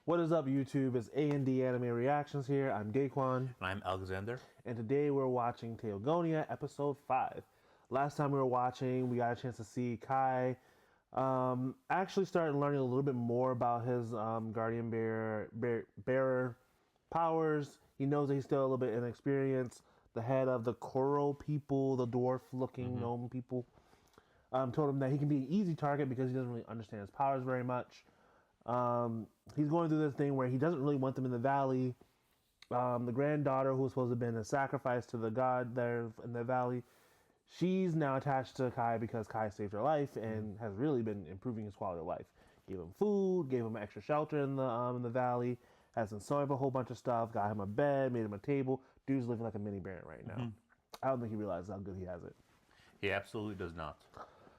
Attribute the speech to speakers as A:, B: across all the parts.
A: What is up, YouTube? It's A&D Anime Reactions here. I'm Daquan.
B: And I'm Alexander.
A: And today we're watching Teogonia, Episode 5. Last time we were watching, we got a chance to see Kai actually started learning a little bit more about his Guardian Bearer powers. He knows that he's still a little bit inexperienced. The head of the Koro people, the dwarf-looking gnome people, told him that he can be an easy target because he doesn't really understand his powers very much. He's going through this thing where he doesn't really want them in the valley. The granddaughter, who was supposed to have been a sacrifice to the god there in the valley, she's now attached to Kai because Kai saved her life and has really been improving his quality of life. Gave him food, gave him extra shelter in the valley, has him sewing up a whole bunch of stuff, got him a bed, made him a table. Dude's living like a mini baron right now. I don't think he realizes how good he has it.
B: He absolutely does not.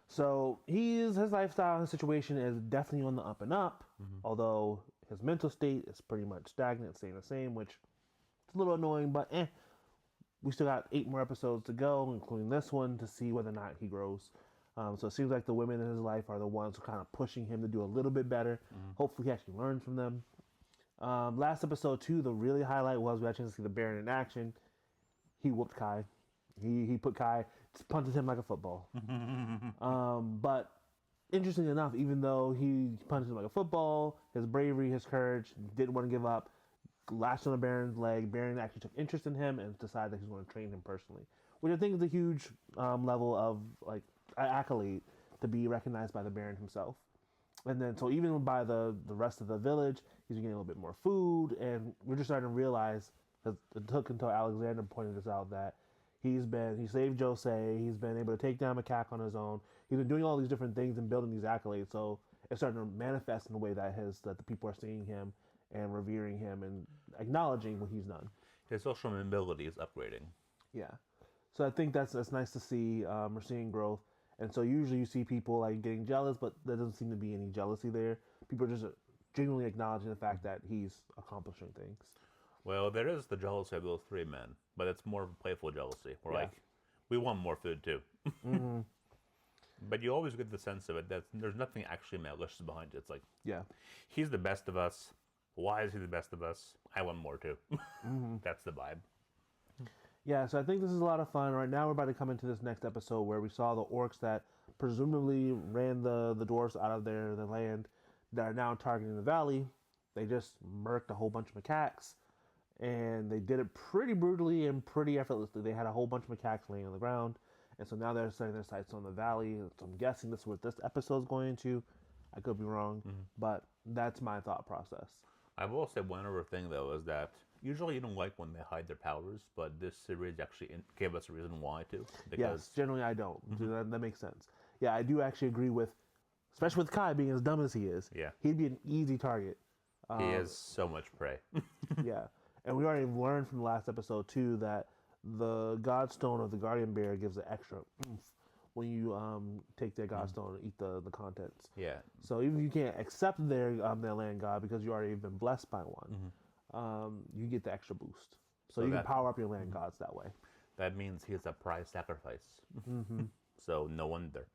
A: So his lifestyle, his situation is definitely on the up and up, although his mental state is pretty much stagnant, staying the same, which is a little annoying, but we still got 8 more episodes to go, including this one, to see whether or not he grows. So it seems like the women in his life are the ones who are kind of pushing him to do a little bit better. Hopefully he actually learns from them. Last episode 2, the really highlight was we actually see the Baron in action. He whooped Kai. He put Kai, just punted him like a football. But interestingly enough, even though he punted him like a football, his bravery, his courage, didn't want to give up, lashed on the Baron's leg. Baron actually took interest in him and decided that he's going to train him personally, which I think is a huge level of like accolade to be recognized by the Baron himself. And then, so even by the rest of the village, he's getting a little bit more food, and we're just starting to realize, because it took until Alexander pointed this out, that he saved Jose, he's been able to take down Macaque on his own, he's been doing all these different things and building these accolades, so it's starting to manifest in a way that the people are seeing him and revering him and acknowledging what he's done.
B: His social mobility is upgrading.
A: Yeah. So I think that's nice to see. We're seeing growth. And so usually you see people like getting jealous, but there doesn't seem to be any jealousy there. People are just genuinely acknowledging the fact that he's accomplishing things.
B: Well, there is the jealousy of those 3 men, but it's more of a playful jealousy. We're like, we want more food too. But you always get the sense of it that there's nothing actually malicious behind it. It's like, he's the best of us. Why is he the best of us? I want more too. That's the vibe.
A: Yeah, so I think this is a lot of fun. Right now we're about to come into this next episode where we saw the orcs that presumably ran the dwarves out of their land that are now targeting the valley. They just murked a whole bunch of macaques, and they did it pretty brutally and pretty effortlessly. They had a whole bunch of macaques laying on the ground, and so now they're setting their sights on the valley. So I'm guessing this is what this episode is going into. I could be wrong, but that's my thought process.
B: I will say one other thing, though, is that usually you don't like when they hide their powers, but this series actually gave us a reason why to. Because
A: yes, generally I don't. That makes sense. Yeah, I do actually agree with, especially with Kai being as dumb as he is.
B: Yeah.
A: He'd be an easy target.
B: He has so much prey.
A: Yeah. And we already learned from the last episode, too, that the Godstone of the Guardian Bear gives an extra oomph when you take their Godstone and eat the contents.
B: Yeah.
A: So even if you can't accept their land god because you already been blessed by one, you get the extra boost. So you can power up your land gods that way.
B: That means he's a prize sacrifice. So no wonder.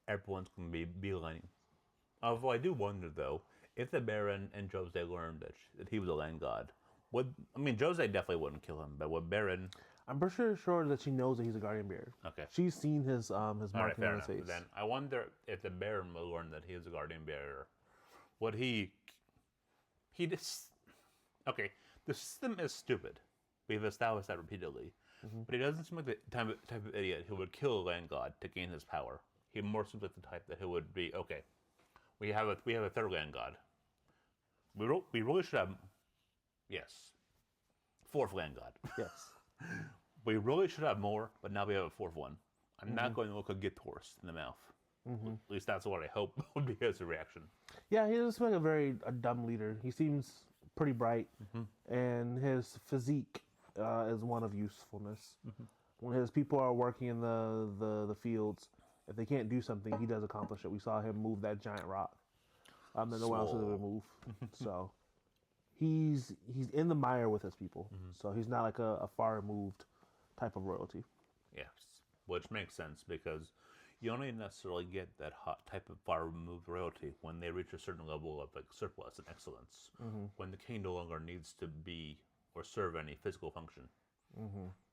B: Everyone's going to be beelining. Although I do wonder, though, if the Baron and Jose learned that he was a land god, Jose definitely wouldn't kill him, but would Baron...
A: I'm pretty sure that she knows that he's a guardian bear.
B: Okay.
A: She's seen his marking on his face.
B: Then I wonder if the Baron will learn that he is a guardian bearer. Would he just... Okay, the system is stupid. We've established that repeatedly. But he doesn't seem like the type of idiot who would kill a land god to gain his power. He more seems like the type that he would be, okay, we have a 3rd land god. We really should have... Yes. 4th land god.
A: Yes.
B: We really should have more, but now we have a 4th one. I'm not going to look a git horse in the mouth. At least that's what I hope would be his reaction. Yeah,
A: he doesn't seem like a dumb leader. He seems pretty bright, and his physique is one of usefulness. When his people are working in the fields, if they can't do something, he does accomplish it. We saw him move that giant rock that no one else was able to move. So... He's in the mire with his people, so he's not like a far removed type of royalty.
B: Yes, which makes sense because you only necessarily get that hot type of far removed royalty when they reach a certain level of like surplus and excellence. When the king no longer needs to be or serve any physical function.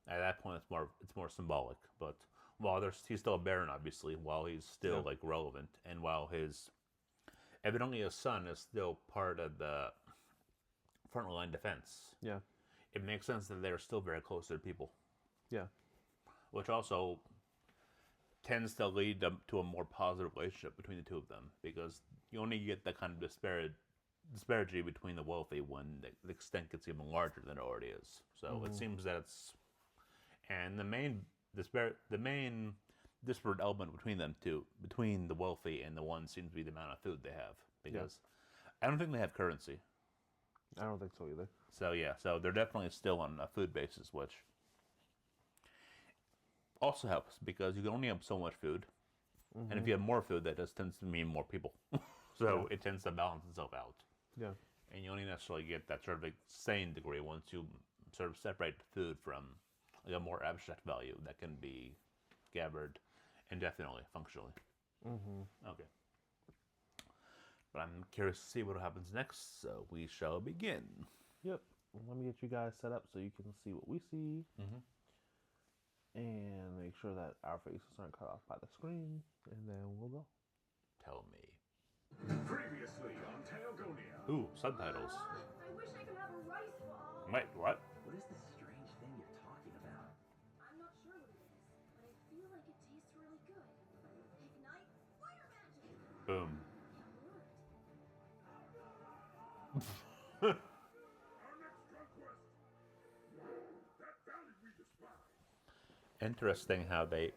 B: At that point, it's more symbolic. But while he's still a baron, obviously, while he's still like relevant, and while his evidently his son is still part of the frontline defense.
A: Yeah.
B: It makes sense that they're still very close to the people.
A: Yeah.
B: Which also tends to lead to a more positive relationship between the two of them, because you only get that kind of disparity between the wealthy when the extent gets even larger than it already is. So it seems that it's, and the main disparate element between them two, between the wealthy and the one, seems to be the amount of food they have, because I don't think they have currency.
A: I don't think so either.
B: So yeah, so they're definitely still on a food basis, which also helps because you can only have so much food, and if you have more food, that just tends to mean more people. So it tends to balance itself out.
A: Yeah.
B: And you only necessarily get that sort of like sane degree once you sort of separate food from like a more abstract value that can be gathered indefinitely, functionally. Okay. But I'm curious to see what happens next, so we shall begin.
A: Yep. Let me get you guys set up so you can see what we see. And make sure that our faces aren't cut off by the screen, and then we'll go.
B: Tell me.
C: Previously on Teogonia.
B: Ooh, subtitles.
D: I wish I could have a rice ball.
B: Wait, what?
E: What is this strange thing you're talking about?
D: I'm not sure what it is, but I feel like it tastes really good. Ignite fire magic.
B: Boom.
D: Can't lure it.
C: Our next conquest. That valley we despise.
B: Interesting how the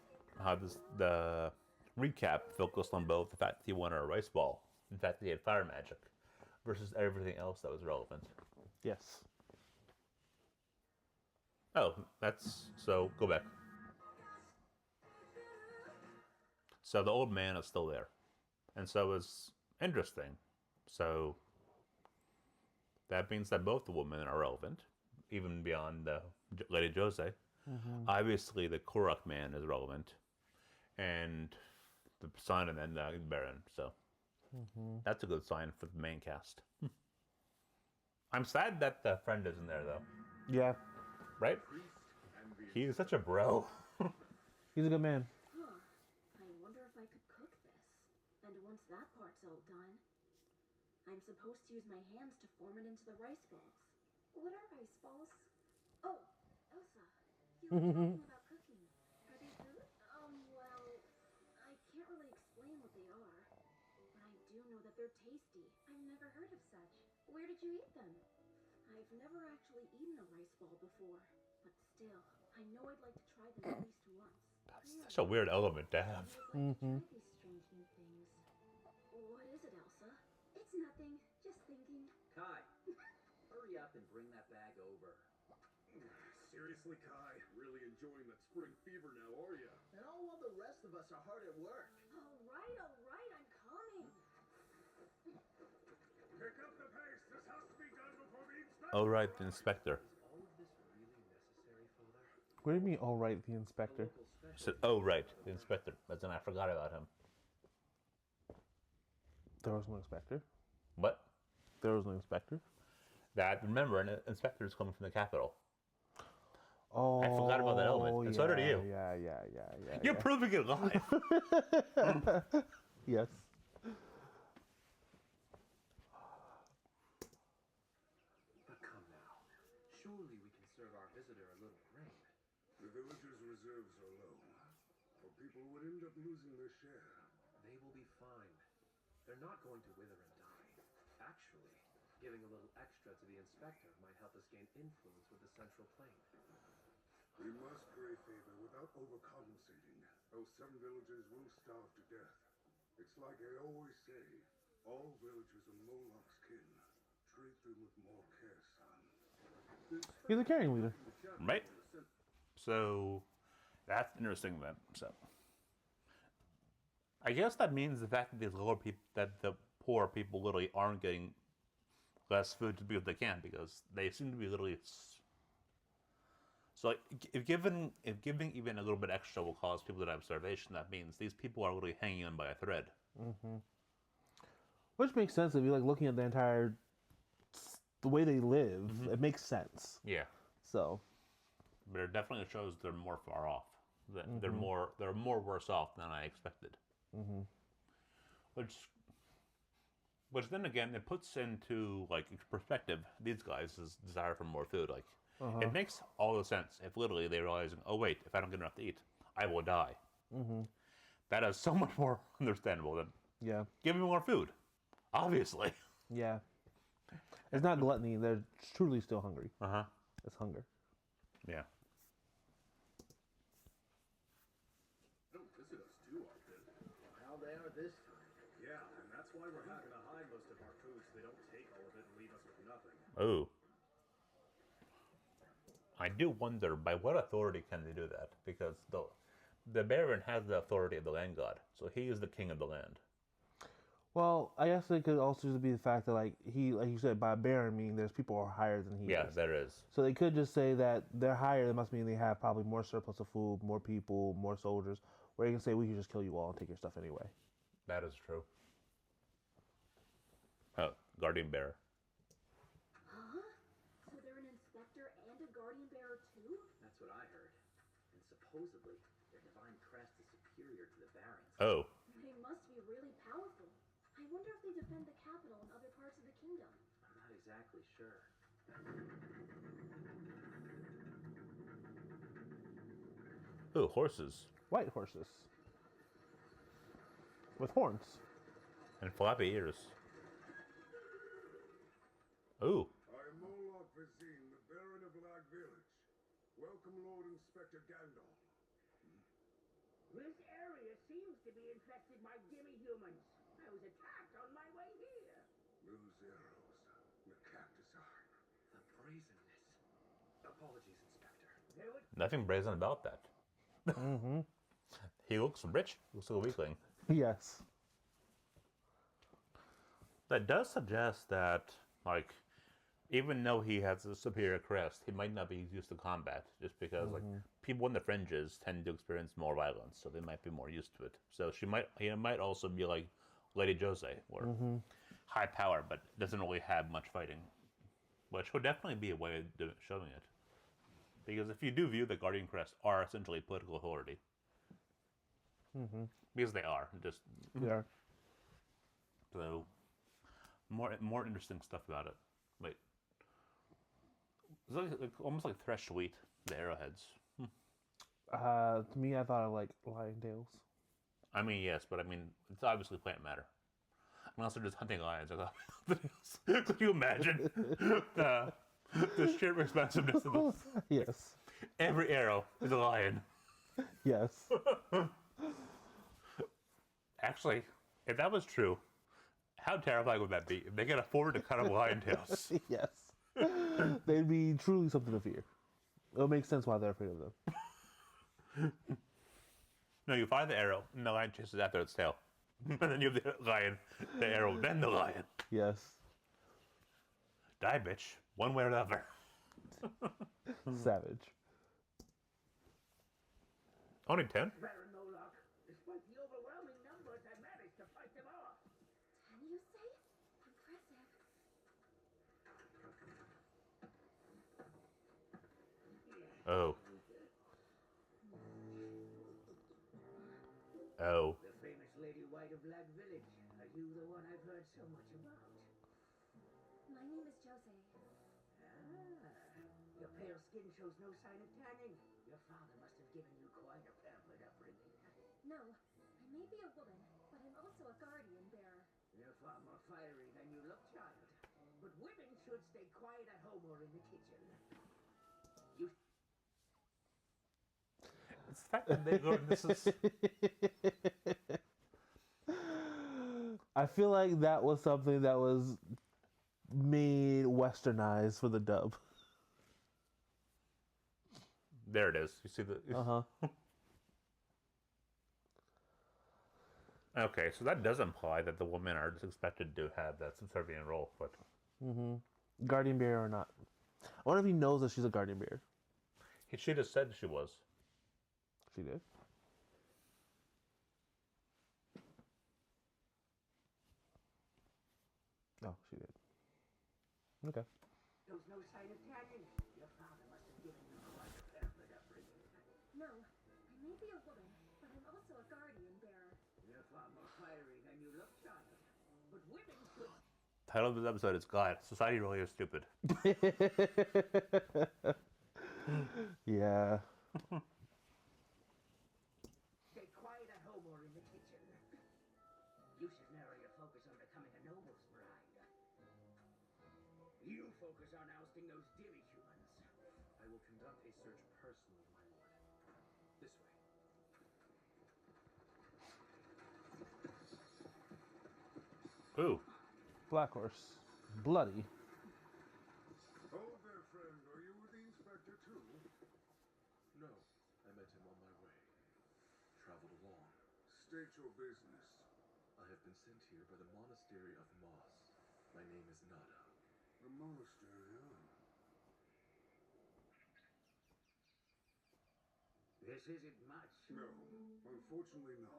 B: recap focused on both the fact that he wanted a rice ball, in fact that he had fire magic, versus everything else that was relevant.
A: Yes.
B: Oh, so go back. So the old man is still there, and so is interesting. So that means that both the women are relevant, even beyond Lady Jose. Obviously, the Korok man is relevant, and the son, and then the Baron. So that's a good sign for the main cast. I'm sad that the friend isn't there, though.
A: Yeah.
B: Right? He's such a bro.
A: He's a good man.
D: Huh. I wonder if I could cook this. And once that part's all done, I'm supposed to use my hands to form it into the rice balls. What are rice balls? Oh, Elsa. You were talking about cooking. Are they food? Well, I can't really explain what they are. But I do know that they're tasty. I've never heard of such. Where did you eat them? I've never actually eaten a rice ball before. But still, I know I'd like to try them at least once.
B: That's such a weird element to have.
D: I'd like to try these strange new things. What is it, Elsa? It's nothing. Just thinking.
E: Kai, hurry up and bring that bag over.
C: Seriously, Kai, really enjoying that spring fever now, are ya?
E: And all while the rest of us are hard at work.
D: All right, I'm coming.
C: Pick up the pace. This has to be done before the inspection.
B: Oh, right, the inspector.
E: Is all of this really necessary, Father?
A: What do you mean, all right, the inspector?
E: Local
B: I
E: special.
B: said, oh, right, the inspector. But then I forgot about him.
A: There was no inspector.
B: What?
A: There was no inspector.
B: Remember, an inspector is coming from the capital.
A: Oh,
B: I forgot about that element, and so did you.
A: Yeah.
B: You're proving it live.
A: Yes.
E: But come now. Surely we can serve our visitor a little grain.
C: The village's reserves are low, or people would end up losing their share.
E: They will be fine. They're not going to wither and die. Actually, giving a little extra to the inspector might help us gain influence with the central plane.
C: We must crave favor without overcompensating, or some villagers will starve to death. It's like I always say, all villagers are Moloch's kin. Treat them with more care, son.
A: He's a carrying leader.
B: Right? So that's interesting then. So I guess that means the fact that these lower people, that the poor people literally aren't getting less food to because they can, because they seem to be literally So like, if giving even a little bit extra will cause people to have starvation, that means these people are literally hanging on by a thread.
A: Which makes sense if you're like looking at the entire the way they live. It makes sense.
B: Yeah,
A: So
B: but it definitely shows they're more far off. They're more worse off than I expected. Which then again, it puts into like perspective these guys' desire for more food. Like it makes all the sense if literally they realizing, oh wait, if I don't get enough to eat, I will die. That is so much more understandable than
A: yeah,
B: give me more food. Obviously.
A: yeah. It's not gluttony. They're truly still hungry. It's hunger.
B: Yeah.
C: Don't visit us too often.
E: How they are this time.
C: Yeah, and that's why we're having to hide most of our food so they don't take all of it and leave us with nothing.
B: Oh. I do wonder by what authority can they do that? Because the Baron has the authority of the land god, so he is the king of the land.
A: Well, I guess it could also just be the fact that like you said, by Baron meaning there's people who are higher than he
B: Yeah,
A: is.
B: there is.
A: So they could just say that they're higher. That must mean they have probably more surplus of food, more people, more soldiers. Where you can say we can just kill you all and take your stuff anyway.
B: That is true. Oh, Guardian Bearer.
D: Huh? So they're an inspector and a guardian bearer too?
E: That's what I heard. And supposedly, their divine crest is superior to the Baron's.
B: Oh.
D: They must be really powerful. I wonder if they defend the capital and other parts of the kingdom.
E: I'm not exactly sure.
B: Ooh, horses.
A: White horses with horns.
B: And floppy ears. Ooh.
C: I am Moloch Vizine, the Baron of Lag Village. Welcome, Lord Inspector Gandalf.
F: This area seems to be infested by demi-humans. I was attacked on my way here.
C: Those arrows, the cactus arm.
E: The brazenness. Apologies, Inspector.
F: There was
B: Nothing brazen about that. He looks rich. Looks like a weakling.
A: Yes.
B: That does suggest that, like, even though he has a superior crest, he might not be used to combat, just because like people in the fringes tend to experience more violence, so they might be more used to it. So he might also be like Lady Jose, or high power, but doesn't really have much fighting, which would definitely be a way of showing it. Because if you do view the Guardian Crest are essentially political authority, because they are, just
A: Yeah.
B: so more interesting stuff about it. Wait. It's like almost like threshed wheat, the arrowheads.
A: To me, I thought of like lion tails.
B: I mean, yes, but I mean, it's obviously plant matter. Unless they're just hunting lions. Could you imagine the sheer expensiveness of this?
A: Yes.
B: Every arrow is a lion.
A: Yes.
B: Actually, if that was true, how terrifying would that be? If they could afford to cut up lion tails.
A: Yes. They'd be truly something to fear. It'll make sense why they're afraid of them.
B: No, you fire the arrow, and the lion chases after its tail. And then you have the lion, the arrow, then the lion.
A: Yes.
B: Die, bitch. One way or the other.
A: Savage.
B: Only 10?
F: Baron Moloch. Despite the overwhelming numbers, I managed to fight them off.
D: Can you say? Impressive.
B: Oh. Oh.
F: The famous Lady White of Lag Village. Are you the one I've heard so much about?
D: My name is Jose.
F: Your pale skin shows no sign of tanning. Your father must have given you quite a pampered upbringing.
D: No, I may be a woman, but I'm also a guardian bearer.
F: You're far more fiery than you look, child. But women should stay quiet at home or in the kitchen. You
B: It's the fact that they go, this is...
A: I feel like that was something that was made westernized for the dub.
B: There it is. You see the... Okay, so that does imply that the women are just expected to have that subservient role, but...
A: Guardian bearer or not. I wonder if he knows that she's a guardian bearer.
B: She just said she was.
A: She did. Oh, she did. Okay.
F: There was no sign of tagging. Your father must have given you quite a pampered upbringing.
D: No, I may be a woman, but I'm also a guardian bearer.
F: You're far more fiery than you look, child. But women should
B: Title of this episode is God. Society really is stupid.
A: Yeah.
F: stay quiet at home or in the kitchen. You should narrow your focus on becoming a noble's bride. You focus on ousting those dilly humans.
E: I will conduct a search personally, my lord. This way.
B: Ooh.
A: Black horse. Bloody.
C: Oh there, friend. Are you with the inspector too?
E: No, I met him on my way. Traveled along.
C: State your business.
E: I have been sent here by the monastery of Moss. My name is Nada.
C: The monastery, huh?
F: This isn't much.
C: No, unfortunately not.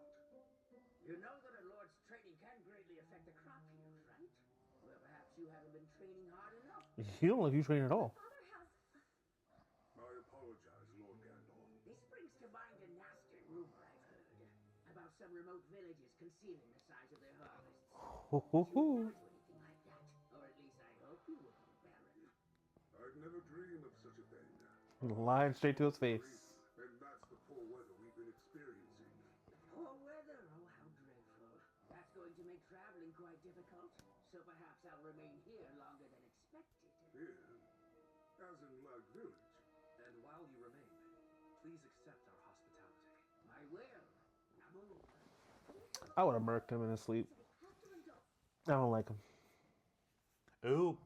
F: You know that a lord's training can greatly affect the crop yield, right? Well, perhaps you haven't been training hard enough.
A: You don't look like you train at all.
D: Father has.
C: I apologize, Lord Gandalf.
F: This brings to mind a nasty rumor I've heard about some remote villages concealing the size of their harvests.
A: Ho, ho,
F: You
A: ho.
F: never do anything like that, or at least I hope you wouldn't, Baron.
C: I'd never dream of such a thing.
A: Lying straight to his face.
C: And that's the poor weather we've been experiencing.
F: Poor weather, oh how dreadful. That's going to make traveling quite difficult, so perhaps I'll remain here longer than expected.
C: Here, as in Lag Village.
E: And while you remain, please accept our hospitality.
F: I will. Now move.
A: I would have murked him in his sleep.
D: So we have to indulge.
A: I don't like him.
B: Ooh.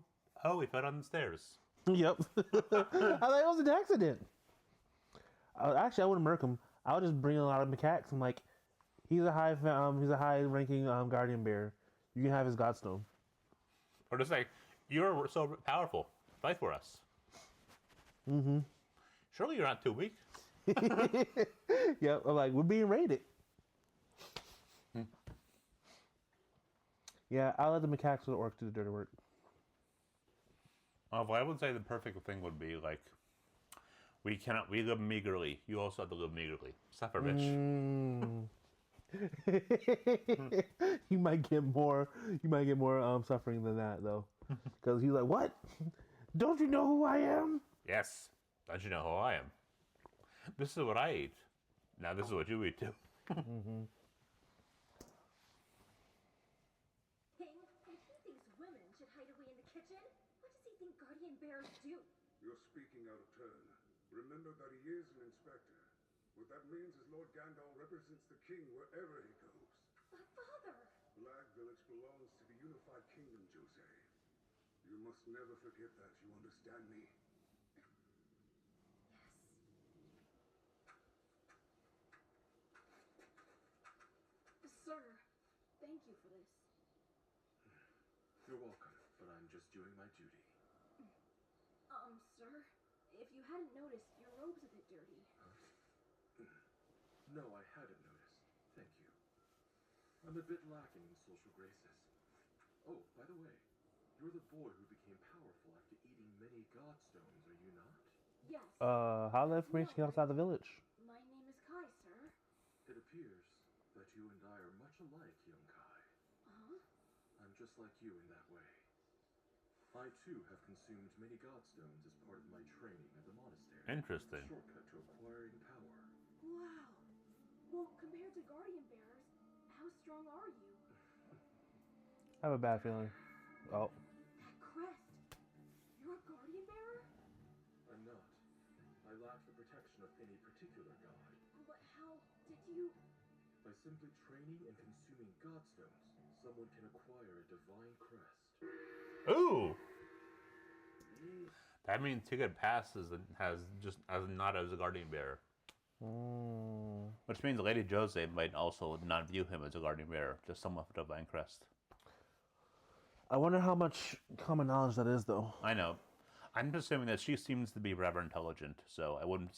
B: Oh, he fell down the stairs.
A: Yep. I thought it was an accident. Actually, I wouldn't murk him. I would just bring a lot of macaques. I'm like, he's a high ranking guardian bearer. You can have his godstone.
B: Or just like, you're so powerful. Fight for us.
A: Mm-hmm.
B: Surely you're not too weak.
A: Yep. I'm like, we're being raided. Yeah, I'll let the macaques or the orcs do the dirty work.
B: Well, I would say the perfect thing would be like, we live meagerly. You also have to live meagerly. Suffer, bitch.
A: You might get more suffering than that though, because he's like, what? Don't you know who I am?
B: Yes. Don't you know who I am? This is what I eat. Now this is what you eat too.
D: King, I think these women should hide away in the kitchen. What does he think guardian bearers do?
C: You're speaking out of turn. Remember that he is an inspector. What that means is Lord Gandalf represents the king wherever he goes.
D: But father.
C: Lag Village belongs to the unified kingdom, Jose. You must never forget that, you understand me?
D: Yes. Sir, thank you for this.
E: You're welcome, but I'm just doing my duty.
D: Sir, if you hadn't noticed, your robe's a bit dirty.
E: No, I hadn't noticed. Thank you. I'm a bit lacking in social graces. Oh, by the way, you're the boy who became powerful after eating many godstones, are you not?
D: Yes.
A: How the information get outside the village?
D: My name is Kai, sir.
E: It appears that you and I are much alike, young Kai.
D: Huh?
E: I'm just like you in that way. I too have consumed many godstones as part of my training at the monastery.
B: Interesting.
E: Shortcut to acquiring power.
D: Wow. Well, compared to guardian bearers, how strong are you?
A: I have a bad feeling. Oh.
D: That crest. You're a guardian bearer?
E: I'm not. I lack the protection of any particular god.
D: But how did you...
E: By simply training and consuming godstones, someone can acquire a divine crest.
B: Ooh. That means he could pass as not as a guardian bearer. Which means Lady Jose might also not view him as a guardian bearer, just someone with a divine crest.
A: I wonder how much common knowledge that is, though.
B: I know. I'm assuming that she seems to be rather intelligent, so I wouldn't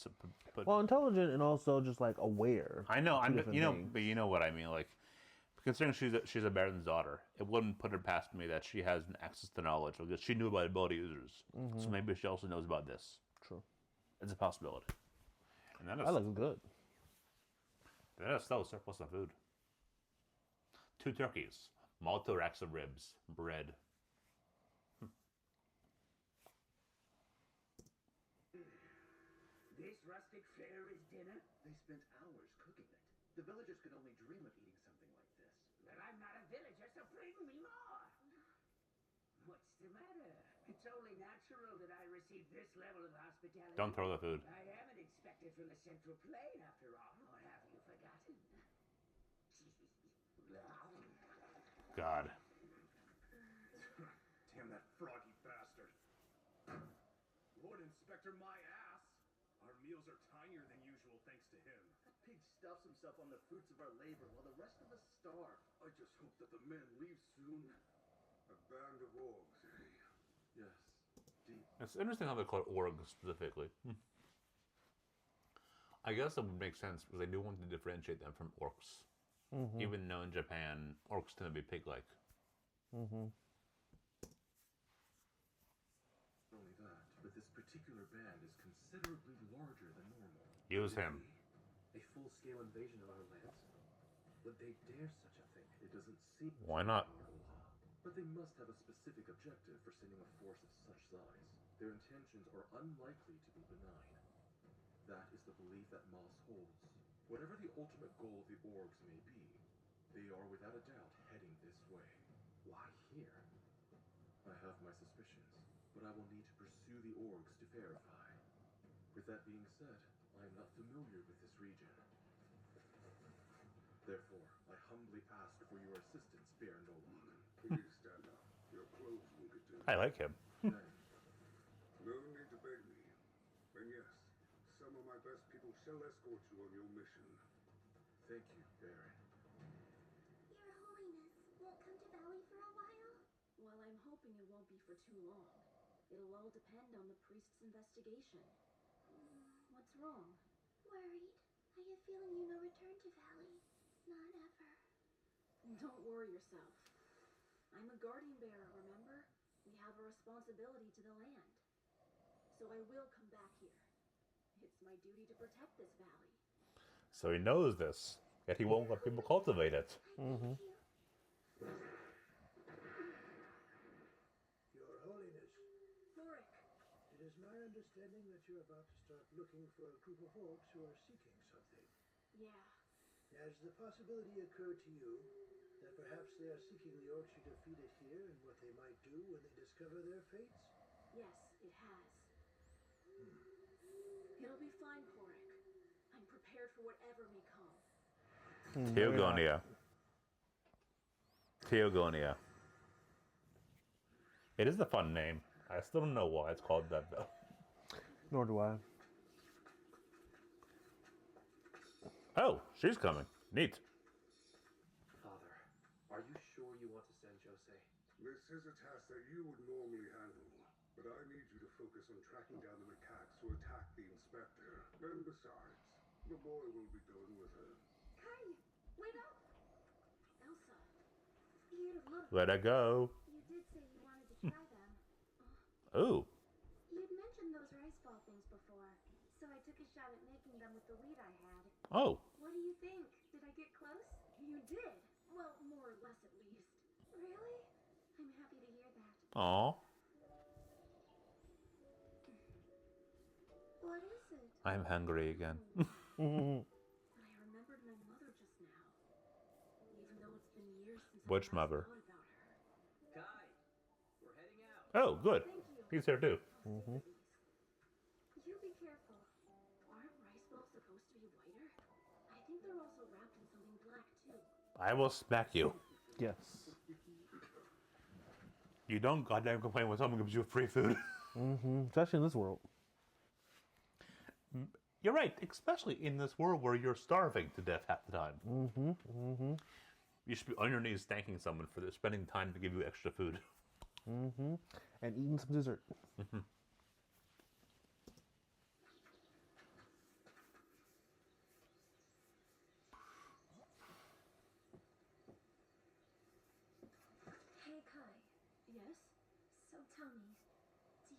B: put.
A: Well, intelligent and also just like aware.
B: I know,
A: Two different things.
B: but you know what I mean. Like, considering she's a baron's daughter, it wouldn't put it past me that she has an access to knowledge because she knew about ability users. So maybe she also knows about this.
A: True.
B: It's a possibility. And that
A: That looks good.
B: is still a surplus of food. 2 turkeys, multiple racks of ribs, bread.
F: This rustic fare is dinner?
E: They spent hours cooking it. The villagers could only dream of eating something like this.
F: But I'm not a villager, so bring me more. What's the matter? It's only natural that I receive this level of hospitality.
B: Don't throw the food.
F: I am an inspector from the Central Plain, after all. Or have you forgotten?
B: God.
E: Damn that froggy bastard. Lord Inspector, my ass. Our meals are tinier than usual thanks to him. That pig stuffs himself on the fruits of our labor while the rest of us starve.
C: I just hope that the men leave soon. A band of orcs, eh?
E: Yes, deep.
B: It's interesting how they call it org specifically. I guess it would make sense because they do want to differentiate them from orcs. Even though in Japan, orcs tend to be pig-like.
E: Not only that, but this particular band is considerably larger than normal.
B: Use him.
E: A full-scale invasion of our lands? Would they dare such a thing? It doesn't seem
B: Why not?
E: mortal law. But they must have a specific objective for sending a force of such size. Their intentions are unlikely to be benign. That is the belief that Moss holds. Whatever the ultimate goal of the orgs may be, they are without a doubt heading this way. Why here? I have my suspicions, but I will need to pursue the orgs to verify. With that being said, I am not familiar with this region. Therefore, I humbly ask for your assistance, Baron Nolan.
C: Please stand up. Your clothes will get dirty.
B: I like him.
E: Then,
C: No need to beg me. And yes, some of my best people shall escort you on your mission.
E: thank you, Baron.
D: Your Holiness won't come to Valley for a while?
G: Well, I'm hoping it won't be for too long. It'll all depend on the priest's investigation. What's wrong?
D: Worried. I have feeling you no return to Valley. Not ever.
G: Don't worry yourself. I'm a guardian bearer, remember? We have a responsibility to the land. So I will come back here. It's my duty to protect this valley.
B: So he knows this, yet he won't let people cultivate it.
D: Thank you.
H: Your Holiness,
G: Thoric!
H: it is my understanding that you're about to start looking for a group of orcs who are seeking something.
G: Yeah.
H: Has the possibility occurred to you that perhaps they are seeking the orcs you defeated here and what they might do when they discover their fates?
G: Yes, it has. It'll be fine, Thoric. I'm prepared for whatever may come.
B: Teogonia. Teogonia. It is a fun name. I still don't know why it's called that, though.
A: Nor do I.
B: Oh, she's coming. Neat.
E: Father, are you sure you want to send Jose?
C: This is a task that you would normally handle, but I need you to focus on tracking down the macaques who attacked the inspector. And besides, the boy will be going with her.
D: Kai, wait up!
G: Elsa.
D: Here, look.
B: Let her go.
D: You did say you wanted to try them.
B: Ooh.
D: You'd mentioned those rice ball things before, so I took a shot at making them with the wheat I had.
B: Oh.
D: What do you think? Did I get close?
G: You did. Well, more or less at least.
D: Really? I'm happy to hear that.
B: Aw.
D: What is it?
B: I'm hungry again.
G: But I remembered my mother just now. Even though it's been years since
B: Which
G: I last
B: mother?
G: thought about her.
E: Kai, we're heading out.
B: Oh, good.
G: Thank you.
B: He's here too.
D: You be careful.
G: Aren't rice balls supposed to be whiter? I think they're also wrapped in something black too.
B: I will smack you.
A: Yes.
B: You don't goddamn complain when someone gives you free food.
A: Especially in this world.
B: You're right, especially in this world where you're starving to death half the time. You should be on your knees thanking someone for spending time to give you extra food.
A: And eating some dessert.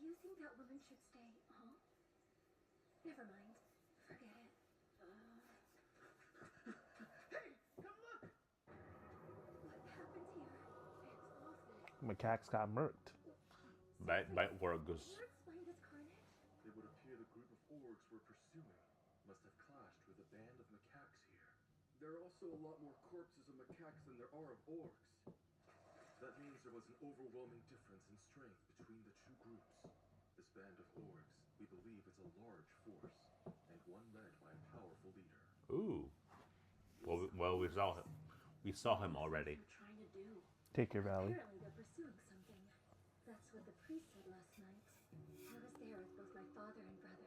G: you think that woman should stay, huh? Never mind. Forget it.
F: Hey, come look!
G: What happened here? It's awful.
A: Macaques got murked.
B: By orgs.
G: Can you explain this carnage?
E: It would appear the group of orcs we're pursuing must have clashed with a band of macaques here. There are also a lot more corpses of macaques than there are of orcs. That means there was an overwhelming difference in strength between the two groups. This band of orcs, we believe, is a large force, and one led by a powerful leader.
B: Ooh. Well, we saw him. We saw him already.
G: What they're trying to do.
A: Take your valley.
G: Apparently they're pursuing something. That's what the priest said last night. I was there with both my father and brother.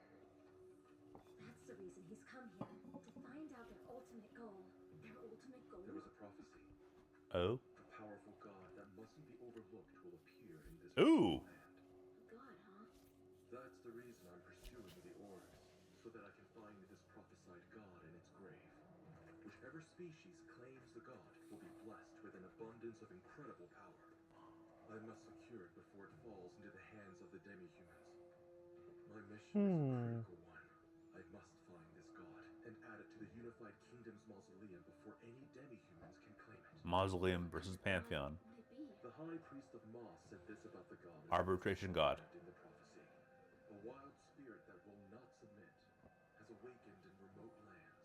G: That's the reason he's come here, to find out their ultimate goal. Their ultimate goal?
E: There was a prophecy.
B: Oh.
E: A powerful god that mustn't be overlooked will appear in this
B: Ooh.
E: land.
G: God, huh?
E: That's the reason I'm pursuing the orcs, so that I can find this prophesied god in its grave. Whichever species claims the god will be blessed with an abundance of incredible power. I must secure it before it falls into the hands of the demi-humans. My mission is a critical one. I must find this god and add it to the Unified Kingdom's mausoleum before any demi-humans can claim it.
B: Mausoleum versus Pantheon.
G: Might be.
E: The High Priest of Moss said this about the god.
B: Arbitration god.
E: In the prophecy, a wild spirit that will not submit has awakened in remote lands.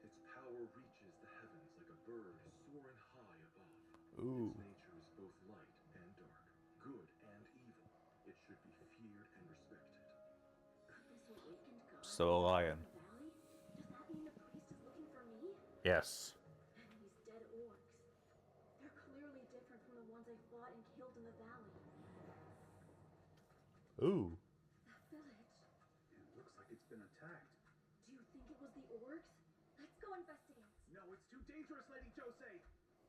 E: Its power reaches the heavens like a bird soaring high above.
B: Ooh.
E: Its nature is both light and dark, good and evil. It should be feared and respected.
G: Could this awakened god
B: So a lion.
G: be in the valley? Does that mean the priest is looking for me?
B: Yes.
G: And these dead orcs. They're clearly different from the ones I fought and killed in the valley.
B: Ooh.
G: That village.
I: It looks like it's been attacked.
G: Do you think it was the orcs? Let's go investigate.
I: No, it's too dangerous, Lady Jose.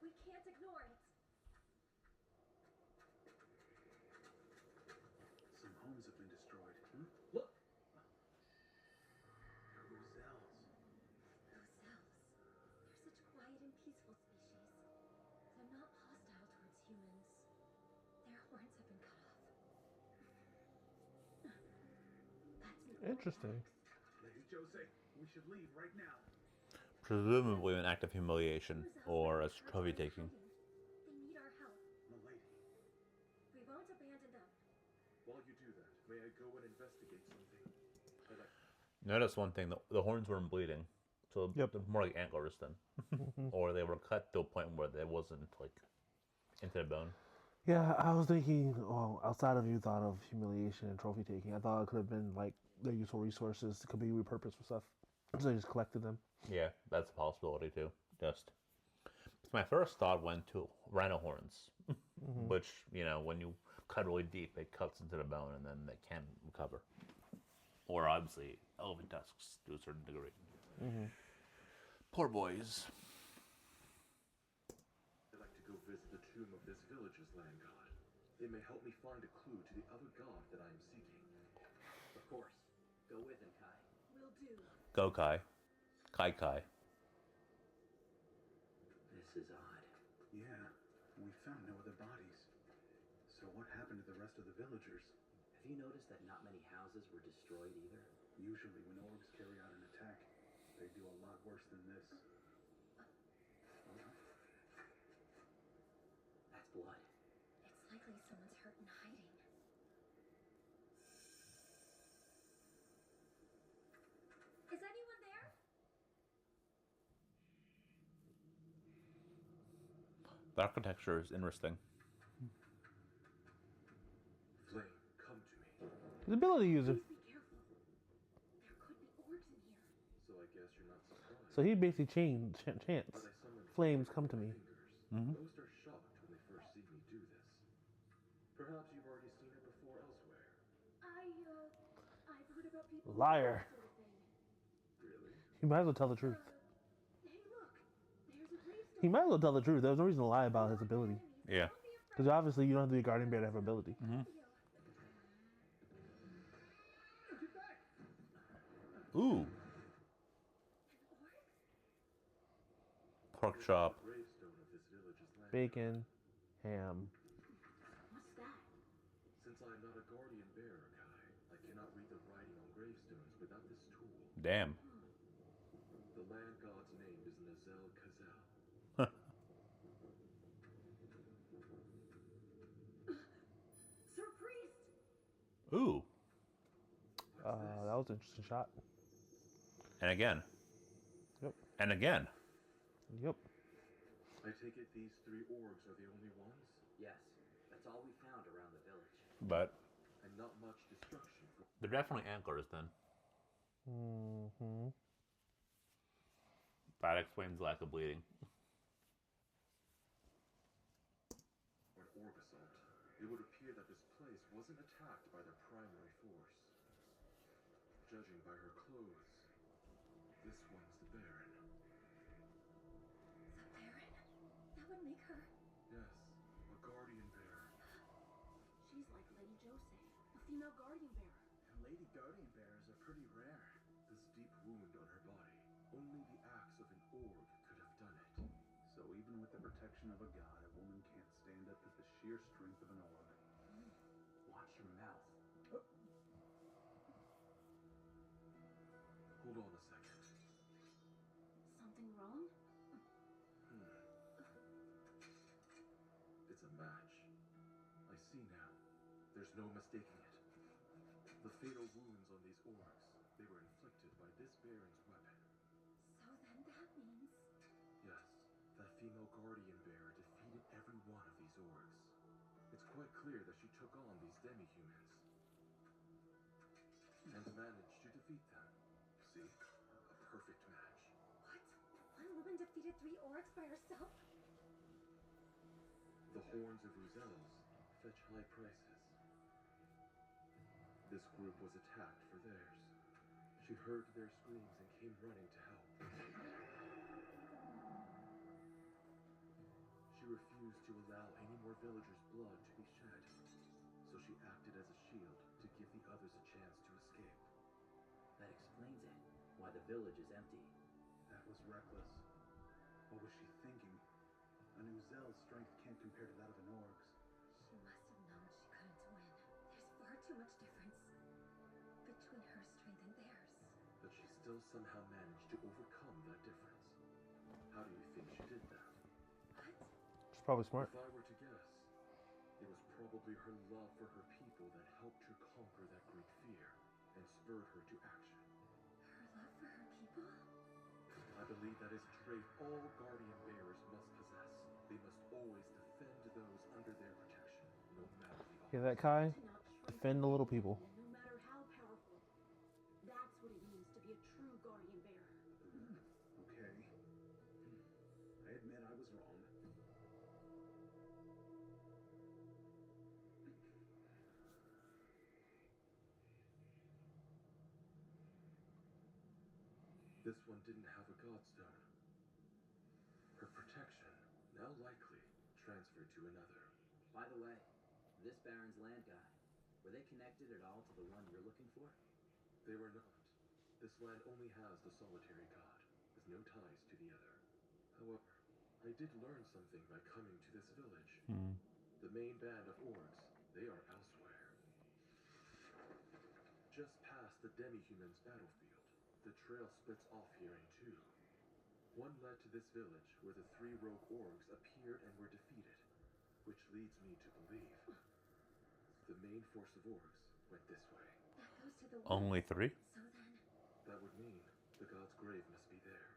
G: We can't ignore it.
I: Some homes have been destroyed.
F: Look!
I: Gazelles.
G: Gazelles. They're such quiet and peaceful species. They're not hostile towards humans. Their horns have been cut off. That's the
A: Interesting.
I: Lady Jose, we should leave right now.
B: Presumably an act of humiliation or a trophy taking.
G: They need our help.
I: Milady.
G: We won't abandon them.
E: While you do that, may I go and investigate something?
B: Notice one thing: the horns weren't bleeding, so
A: Yep.
B: they're more like antlers then, or they were cut to a point where they wasn't like into the bone.
A: Yeah, I was thinking, well, outside of you thought of humiliation and trophy taking, I thought it could have been like their useful resources could be repurposed for stuff. So they just collected them.
B: Yeah, that's a possibility too. Just my first thought went to rhino horns, which when you cut really deep, it cuts into the bone and then they can recover. Or obviously elephant tusks to a certain degree. Poor boys.
E: I'd like to go visit the tomb of this village's land god. It may help me find a clue to the other god that I am seeking.
F: Of course. Go with him, Kai.
G: Will do.
B: Go Kai. Kai.
F: This is odd.
I: Yeah, we found no other bodies. So what happened to the rest of the villagers?
F: Have you noticed that not many houses were destroyed either?
I: Usually when orcs carry out an attack, they do a lot worse than this.
F: That's blood.
G: It's likely someone's hurt and hiding. Is anyone there?
B: The architecture is interesting.
E: Flame, come to me.
A: His ability user.
G: Please be careful. There could be orcs in here.
E: So I guess you're not surprised.
A: So he basically changed chance.
E: But I summoned
A: Flames come to me.
E: fingers. Most are shocked when they first see me do this. Perhaps you've already seen it before elsewhere.
G: I've heard about people.
A: Liar.
G: Sort of thing.
E: Really?
A: He might as well tell the truth.
G: Hey, look. There's a gravestone.
A: He might as well tell the truth. There's no reason to lie about his ability.
B: Yeah.
A: Because obviously you don't have to be a guardian bear to have ability.
B: Ooh. Pork chop.
E: Gravestone of this village's land.
A: Bacon, ham.
G: What's that?
E: Since I am not a guardian bearer, Kai, the writing on gravestones without this tool.
B: Damn.
E: The land god's name is Nazel Kazel.
D: Sir Priest!
B: Ooh.
A: That was an interesting shot.
B: And again.
A: Yep.
B: And again.
A: Yep.
E: I take it these 3 orgs are the only ones?
J: Yes, that's all we found around the village.
B: But
E: And not much destruction.
B: they're definitely antlers then.
A: Mm-hmm.
B: That explains the lack of bleeding.
E: An org assault. It would appear that this place wasn't attacked by their primary force. Judging by her clothes, this one's the Baron.
D: The Baron? That would make her...
E: Yes, a guardian bear.
D: She's like Lady Jose, a female guardian bearer.
H: And lady guardian bears are pretty rare.
E: This deep wound on her body, only the axe of an org could have done it.
I: So even with the protection of a god, a woman can't stand up to the sheer strength of an orc.
J: Watch your mouth.
E: Hold on a second.
D: Something wrong?
E: It's a match. I see now. There's no mistaking it. The fatal wounds on these orcs, they were inflicted by this Baron's weapon.
D: So then that means...
E: Yes, that female guardian bear defeated every one of these orcs. It's quite clear that she took on these demi-humans. And managed to defeat them. See? A perfect match.
D: What? One woman defeated 3 orcs by herself?
E: The horns of Ruzellos fetch high prices. This group was attacked for theirs. She heard their screams and came running to help. She refused to allow any more villagers' blood to be shed, so she acted as a shield to give the others a chance to escape.
J: That explains it. Why the village is empty.
I: That was reckless. What was she thinking? An Uzel's strength can't compare to that of an orc's.
D: She must have known she couldn't win. There's far too much difference between her strength and theirs.
E: But she still somehow managed to overcome that difference. How do you think she did that?
D: What?
A: She's probably smart.
E: If I were to guess, it was probably her love for her people that helped her conquer that great fear and spurred her to action.
D: Her love for her people?
E: I believe that is a trait all guardian bearers must possess. They must always defend those under their protection, no matter the odds.
A: Hear that, Kai?
D: To not shrink
A: Defend the little people.
D: no matter how powerful. That's what it means to be a true guardian bearer.
I: Okay. I admit I was wrong.
E: This one didn't have a godstone. Her protection, now likely, transferred to another.
J: By the way, this Baron's land guy, were they connected at all to the one you're looking for?
E: They were not. This land only has the solitary god, with no ties to the other. However, I did learn something by coming to this village. The main band of orcs, they are elsewhere. Just past the demi-humans' battlefield, the trail splits off here in 2. One led to this village where the 3 rogue orcs appeared and were defeated, which leads me to believe the main force of orcs went this way.
D: That goes to the
B: Only 3?
D: So then...
E: That would mean the god's grave must be there.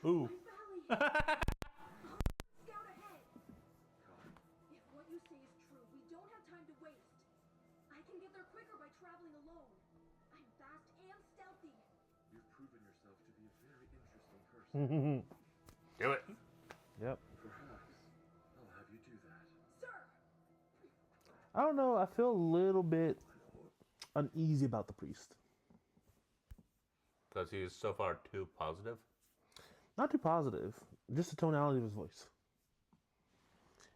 B: Ooh.
D: Valley! Scout ahead!
E: God,
D: If what you say is true, we don't have time to waste. I can get there quicker by traveling alone. I'm fast and stealthy.
E: you've proven yourself to be a very interesting person.
B: Do it.
A: Yep.
E: Perhaps I'll have you do that.
D: Sir!
A: I don't know. I feel a little bit uneasy about the priest.
B: Because he's so far too positive.
A: Not too positive. Just the tonality of his voice.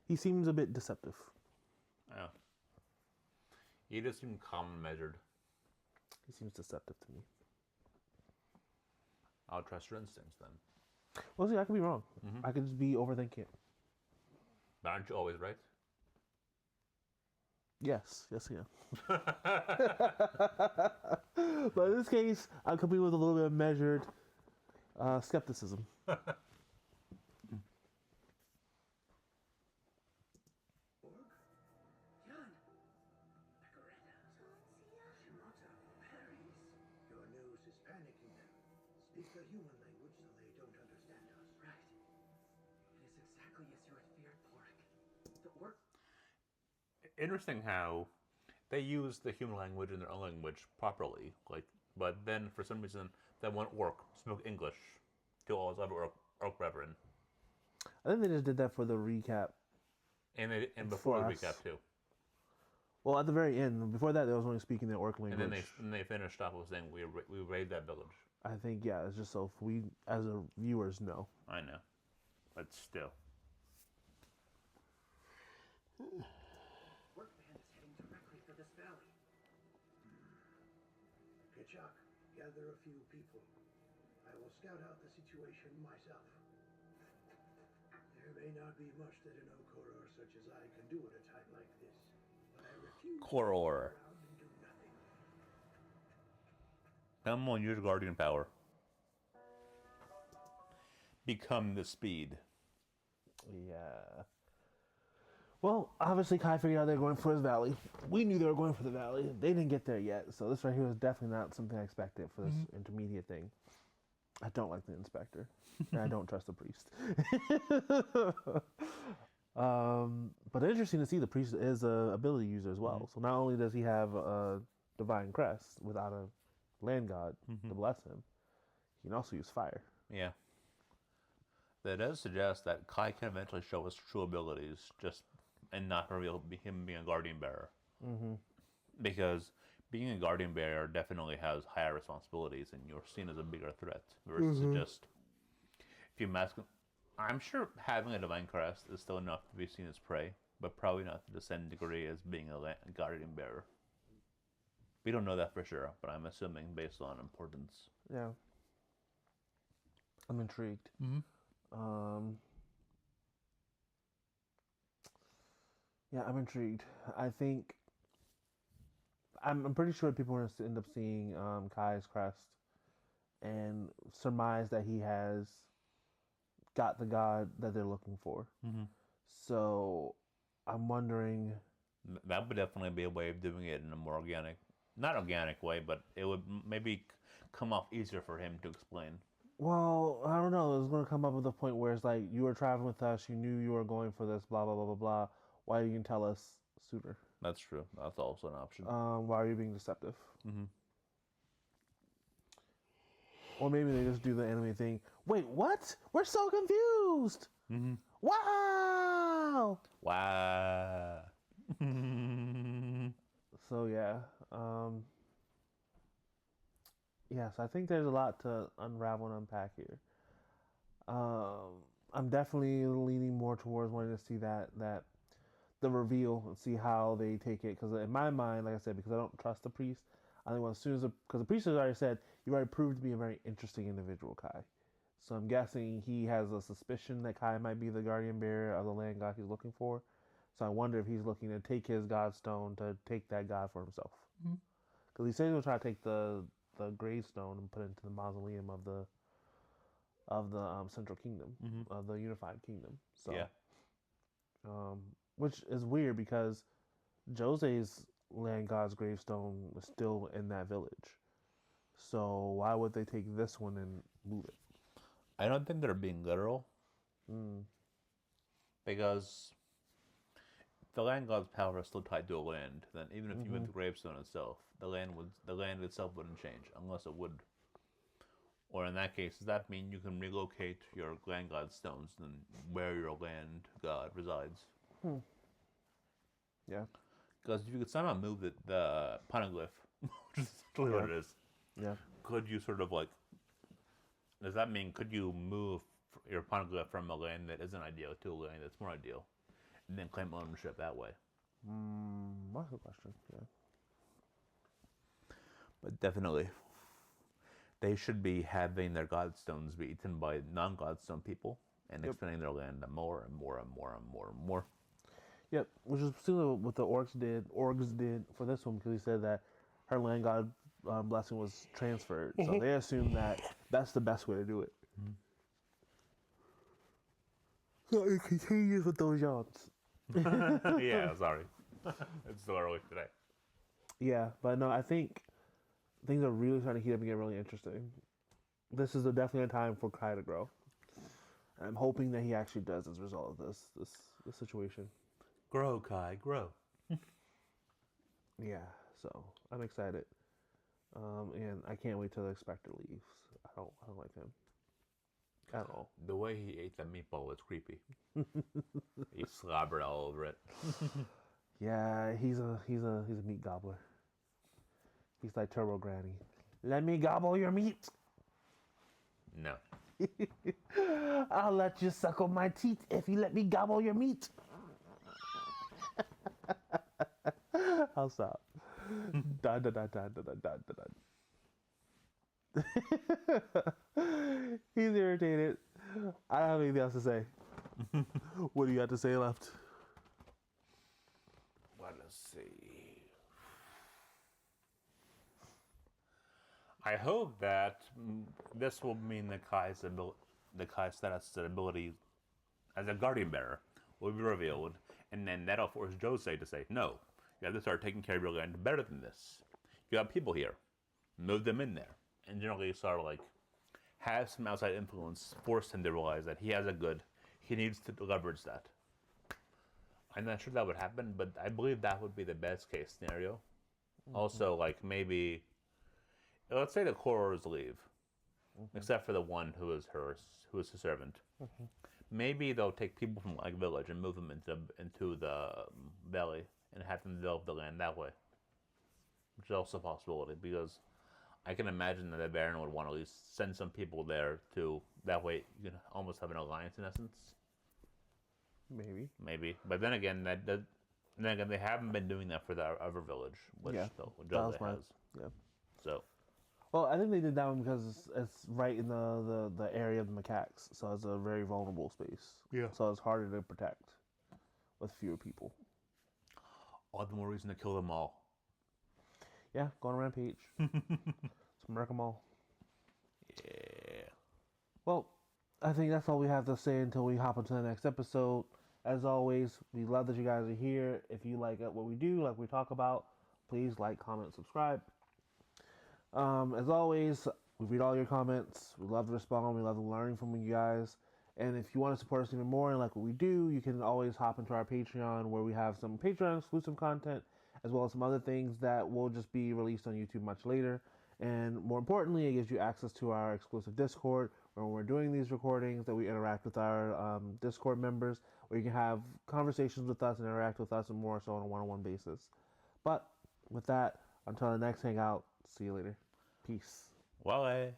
A: He seems a bit deceptive.
B: Yeah. He just seemed calm and measured.
A: He seems deceptive to me.
B: I'll trust your instincts then.
A: Well, see, I could be wrong. I could just be overthinking it.
B: But aren't you always right?
A: Yes, yes, yeah. But in this case, I'm coming with a little bit of measured skepticism.
F: Jan! Pecoretta. Shimata. Fairies.
H: Your news is panicking them. Speak the human language so they don't understand us.
F: Right. It is exactly as you had feared, Pork. The orc.
B: Interesting how they use the human language in their own language properly, like, but then for some reason that one orc spoke English to all his other orc brethren,
A: I think they just did that for the recap.
B: and before the
A: For
B: recap
A: us.
B: too.
A: Well, at the very end, before that, they was only speaking their orc language.
B: And they finished off with saying we raided that village.
A: I think, yeah, it's just so we, as a viewers, know.
B: I know, but still.
F: Orc band is heading directly for this valley.
H: Kitchak, gather a few people. I will scout out the situation myself. There may not be much that an Okoror such as I can do at a time like this, but I refuse to
B: Koror.
H: sit around and do nothing.
B: Come on, use guardian power. Become the speed.
A: Yeah. Well, obviously Kai figured out they were going for his valley. We knew they were going for the valley. They didn't get there yet, so this right here was definitely not something I expected for this intermediate thing. I don't like the inspector, and I don't trust the priest. But interesting to see the priest is a ability user as well. So not only does he have a divine crest without a land god to bless him, he can also use fire.
B: Yeah. That does suggest that Kai can eventually show his true abilities, and not reveal him being a guardian bearer. Because being a guardian bearer definitely has higher responsibilities, and you're seen as a bigger threat versus just if you mask. I'm sure having a divine crest is still enough to be seen as prey, but probably not to the same degree as being a guardian bearer. We don't know that for sure, but I'm assuming based on importance.
A: Yeah. I'm intrigued. Yeah, I'm intrigued. I think I'm pretty sure people are going to end up seeing Kai's crest and surmise that he has got the god that they're looking for. So I'm wondering.
B: That would definitely be a way of doing it in a more not organic way, but it would maybe come off easier for him to explain.
A: Well, I don't know. It's going to come up with a point where it's like, you were traveling with us, you knew you were going for this, blah, blah, blah, blah, blah. Why didn't you tell us sooner?
B: That's true. That's also an option.
A: Why are you being deceptive? Or maybe they just do the anime thing. Wait, what? We're so confused! Wow!
B: Wow.
A: So, yeah. Yes, I think there's a lot to unravel and unpack here. I'm definitely leaning more towards wanting to see that the reveal and see how they take it. Because in my mind, like I said, because I don't trust the priest, I think as soon as because the priest has already said you already proved to be a very interesting individual, Kai. So I'm guessing he has a suspicion that Kai might be the guardian bearer of the land god he's looking for. So I wonder if he's looking to take his godstone to take that god for himself. Because he said he'll try to take the gravestone and put it into the mausoleum of the central kingdom, of the unified kingdom. So,
B: yeah.
A: Which is weird because Jose's land god's gravestone is still in that village. So why would they take this one and move it?
B: I don't think they're being literal. Because the land god's power is still tied to a land. Then even if you move the gravestone itself, the land itself wouldn't change unless it would. Or in that case, does that mean you can relocate your land god stones and where your land god resides?
A: Yeah.
B: Because if you could somehow move the poneglyph, which is essentially what it is, could you sort of like? Does that mean could you move your poneglyph from a land that isn't ideal to a land that's more ideal, and then claim ownership that way?
A: That's a question. Yeah.
B: But definitely, they should be having their godstones be eaten by non-godstone people and expanding their land more and more and more and more and more.
A: Yep, which is similar to what the orgs did for this one because he said that her land god blessing was transferred, so they assume that that's the best way to do it. So it continues with those yawns.
B: Yeah, sorry. It's still early today.
A: Yeah, but no, I think things are really starting to heat up and get really interesting. This is definitely a time for Kai to grow. I'm hoping that he actually does as a result of this situation.
B: Grow, Kai, grow.
A: Yeah, so I'm excited, and I can't wait till the Spectre leaves. I don't like him at all.
B: The way he ate the meatball was creepy. He slobbered all over it.
A: Yeah, he's a meat gobbler. He's like Turbo Granny. Let me gobble your meat.
B: No.
A: I'll let you suckle my teeth if you let me gobble your meat. I'll stop. Dun, dun, dun, dun, dun, dun, dun, dun. He's irritated. I don't have anything else to say. What do you have to say left?
B: Let us see. I hope that this will mean that Kai's status and ability as a guardian bearer will be revealed, and then that'll force Jose to say, no, you have to start taking care of your land better than this. You have people here. Move them in there. And generally sort of like have some outside influence, force him to realize that he has a good, he needs to leverage that. I'm not sure that would happen, but I believe that would be the best case scenario. Mm-hmm. Also, like maybe, let's say the Korors leave, except for the one who is his servant. Maybe they'll take people from like village and move them into the valley and have them develop the land that way, which is also a possibility because I can imagine that the Baron would want to at least send some people there to that way you can almost have an alliance in essence. Maybe, but then again, they haven't been doing that for the other village, which Jose has.
A: Yeah.
B: So.
A: Well, I think they did that one because it's right in the area of the macaques, so it's a very vulnerable space.
B: Yeah.
A: So it's harder to protect with fewer people.
B: All the more reason to kill them all.
A: Yeah, go on a rampage. Let's murk them all.
B: Yeah.
A: Well, I think that's all we have to say until we hop into the next episode. As always, we love that you guys are here. If you like what we do, like we talk about, please like, comment, subscribe. As always, we read all your comments. We love to respond. We love learning from you guys. And if you want to support us even more and like what we do, you can always hop into our Patreon where we have some Patreon exclusive content as well as some other things that will just be released on YouTube much later. And more importantly, it gives you access to our exclusive Discord where we're doing these recordings that we interact with our Discord members where you can have conversations with us and interact with us and more so on a one-on-one basis. But with that, until the next hangout, see you later. Peace.
B: Wale.